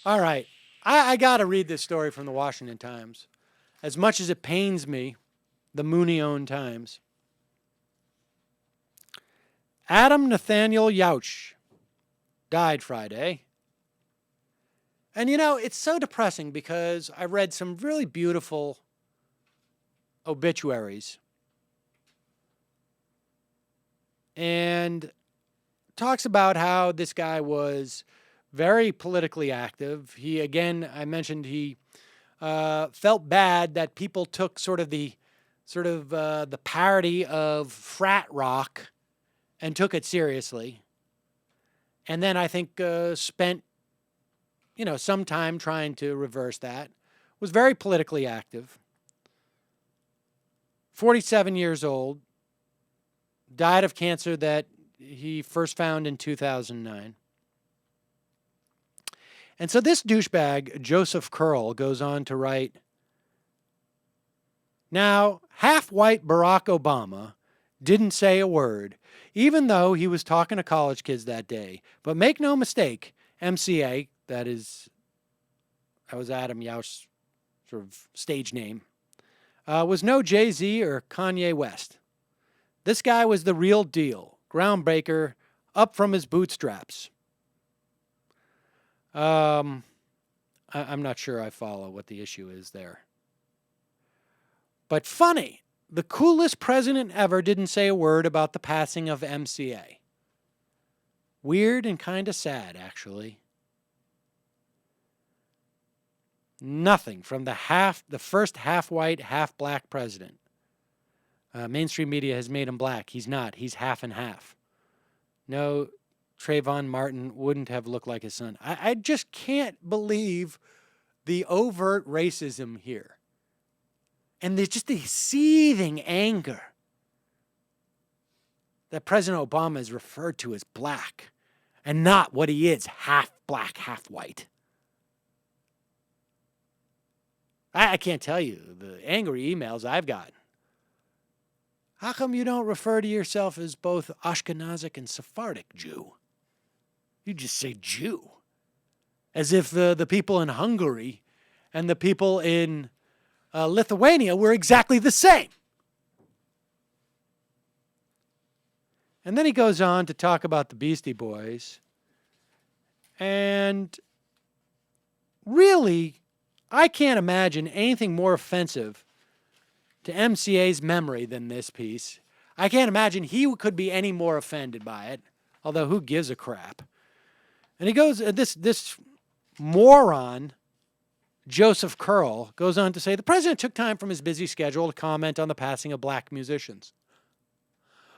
All right. I got to read this story from the Washington Times. As much as it pains me, the Mooney-owned Times. Adam Nathaniel Yauch died Friday. And it's so depressing because I read some really beautiful obituaries and talks about how this guy was very politically active. I mentioned he felt bad that people took the parody of frat rock and took it seriously. And then I think spent some time trying to reverse that. Was very politically active. 47 years old. Died of cancer that he first found in 2009. And so this douchebag, Joseph Curl, goes on to write, now, half-white Barack Obama didn't say a word, even though he was talking to college kids that day. But make no mistake, MCA, that was Adam Yauch's sort of stage name, was no Jay-Z or Kanye West. This guy was the real deal, groundbreaker, up from his bootstraps. I'm not sure I follow what the issue is there. But funny, the coolest president ever didn't say a word about the passing of MCA. Weird and kind of sad, actually. Nothing from the first half-white, half-black president. Mainstream media has made him black. He's not. He's half and half. No, Trayvon Martin wouldn't have looked like his son. I just can't believe the overt racism here. And there's just the seething anger that President Obama is referred to as black and not what he is, half black, half white. I can't tell you the angry emails I've gotten. How come you don't refer to yourself as both Ashkenazic and Sephardic Jew? You just say Jew. As if the people in Hungary and the people in Lithuania were exactly the same. And then he goes on to talk about the Beastie Boys. And really, I can't imagine anything more offensive to MCA's memory than this piece. I can't imagine he could be any more offended by it, although who gives a crap? And he goes, this moron, Joseph Curl, goes on to say, the president took time from his busy schedule to comment on the passing of black musicians.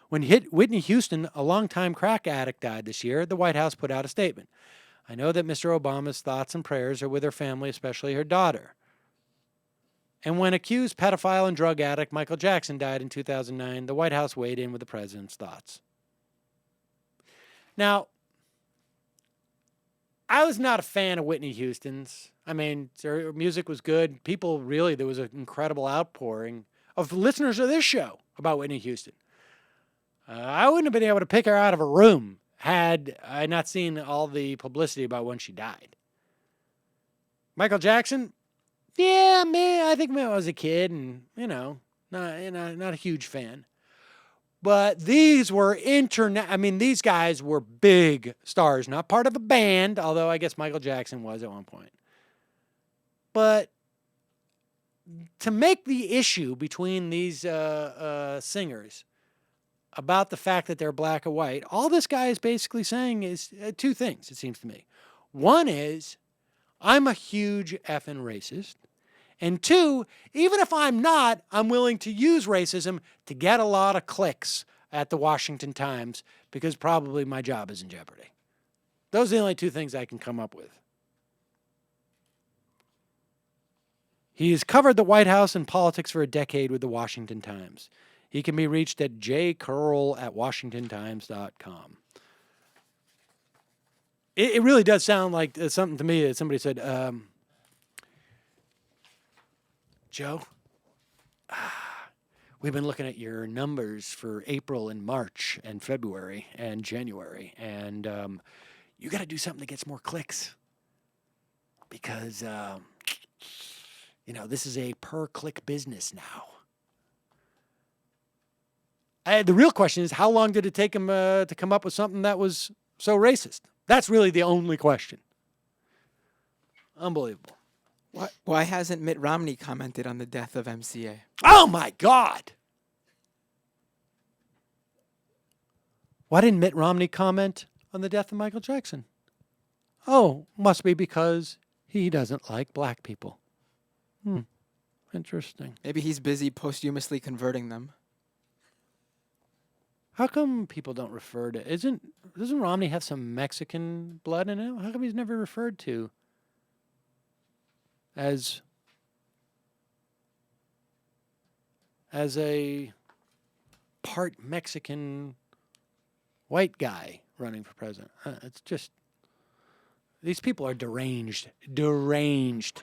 When Whitney Houston, a longtime crack addict, died this year, the White House put out a statement. I know that Mr. Obama's thoughts and prayers are with her family, especially her daughter. And when accused pedophile and drug addict Michael Jackson died in 2009, the White House weighed in with the president's thoughts. Now, I was not a fan of Whitney Houston's. I mean, her music was good. There was an incredible outpouring of listeners of this show about Whitney Houston. I wouldn't have been able to pick her out of a room had I not seen all the publicity about when she died. Michael Jackson, yeah, man, I think when I was a kid and, not a huge fan. But these were these guys were big stars, not part of a band, although I guess Michael Jackson was at one point. But to make the issue between these singers about the fact that they're black or white, all this guy is basically saying is two things, it seems to me. One is, I'm a huge effing racist. And two, even if I'm not, I'm willing to use racism to get a lot of clicks at the Washington Times because probably my job is in jeopardy. Those are the only two things I can come up with. He has covered the White House and politics for a decade with the Washington Times. He can be reached at jcurl@washingtontimes.com. It really does sound like something to me that somebody said, Joe, we've been looking at your numbers for April and March and February and January, and you got to do something that gets more clicks. because, this is a per-click business now. The real question is, how long did it take him to come up with something that was so racist? That's really the only question. Unbelievable. Why hasn't Mitt Romney commented on the death of MCA? Oh, my God. Why didn't Mitt Romney comment on the death of Michael Jackson? Oh, must be because he doesn't like black people. Interesting. Maybe he's busy posthumously converting them. How come people don't refer to... Doesn't Romney have some Mexican blood in him? How come he's never referred to as a part Mexican white guy running for president? It's just... These people are deranged. Deranged.